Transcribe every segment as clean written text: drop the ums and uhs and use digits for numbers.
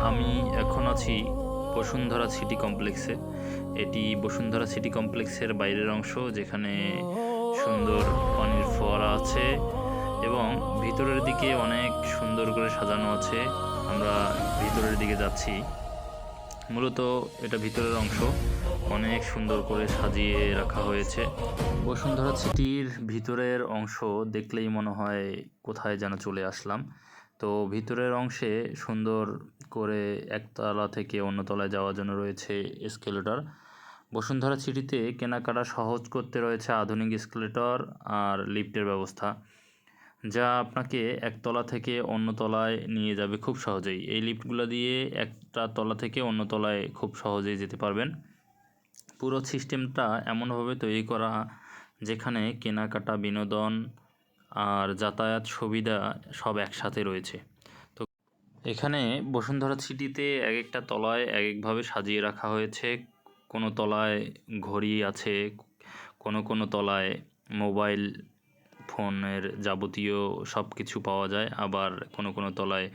আমি এখন আছি বসুন্ধরা সিটি কমপ্লেক্সে। এটি বসুন্ধরা সিটি কমপ্লেক্সের বাইরের অংশ, যেখানে সুন্দর পানির ফোয়ারা আছে এবং ভিতরের দিকে অনেক সুন্দর করে সাজানো আছে। আমরা ভিতরের দিকে যাচ্ছি। মূলত এটা ভিতরের অংশ, অনেক সুন্দর করে সাজিয়ে রাখা হয়েছে। বসুন্ধরা সিটির ভিতরের অংশ দেখলেই মনে হয় কোথায় যেন চলে আসলাম। তো ভিতরের অংশে সুন্দর করে একতলা থেকে অন্য তলায় যাওয়ার জন্য রয়েছে এসকেলেটর। বসুন্ধরা সিটিতে কেনাকাটা সহজ করতে রয়েছে আধুনিক এসকেলেটর আর লিফটের ব্যবস্থা, যা আপনাকে একতলা থেকে অন্য তলায় নিয়ে যাবে খুব সহজেই। এই লিফটগুলো দিয়ে একটা তলা থেকে অন্য তলায় খুব সহজেই যেতে পারবেন। পুরো সিস্টেমটা এমনভাবে তৈরি করা যেখানে কেনাকাটা, বিনোদন আর যাতায়াত সুবিধা সব একসাথে রয়েছে। তো এখানে বসুন্ধরা সিটিতে এক একটা তলায় এক একভাবে সাজিয়ে রাখা হয়েছে। কোনো তলায় ঘড়ি আছে, কোনো তলায় মোবাইল ফোনের যাবতীয় সব কিছু পাওয়া যায়, আবার কোনো তলায়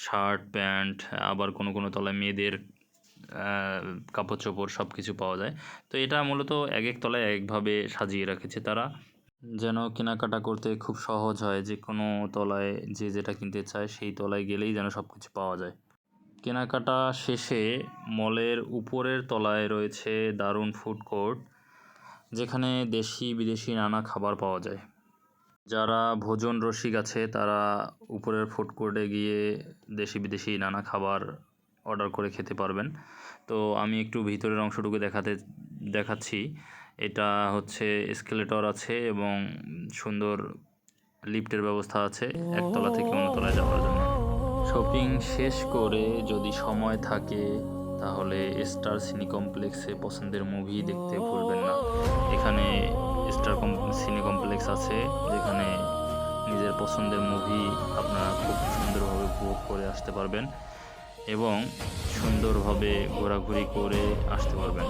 শার্ট প্যান্ট, আবার কোনো তলায় মেয়েদের কাপড় চোপড় সব কিছু পাওয়া যায়। তো এটা মূলত এক এক তলায় একভাবে সাজিয়ে রেখেছে তারা, যেন কেনাকাটা করতে খুব সহজ হয়। যে কোনো তলায় যে যেটা কিনতে চায় সেই তলায় গেলেই যেন সব কিছু পাওয়া যায়। কেনাকাটা শেষে মলের উপরের তলায় রয়েছে দারুণ ফুড কোর্ট, যেখানে দেশি বিদেশি নানা খাবার পাওয়া যায়। যারা ভোজন রসিক আছে তারা উপরের ফুড কোর্টে গিয়ে দেশি বিদেশি নানা খাবার অর্ডার করে খেতে পারবেন। তো আমি একটু ভিতরের অংশটুকু দেখাচ্ছি। এটা হচ্ছে এসকেলেটর আছে এবং সুন্দর লিফটের ব্যবস্থা আছে একতলা থেকে অন্য তলায় যাওয়ার জন্য। শপিং শেষ করে যদি সময় থাকে তাহলে স্টার সিনি কমপ্লেক্সে পছন্দের মুভি দেখতে ভুলবেন না। এখানে স্টার সিনি কমপ্লেক্স আছে, যেখানে নিজের পছন্দের মুভি আপনারা খুব সুন্দরভাবে উপভোগ করে আসতে পারবেন এবং সুন্দরভাবে ঘোরাঘুরি করে আসতে পারবেন।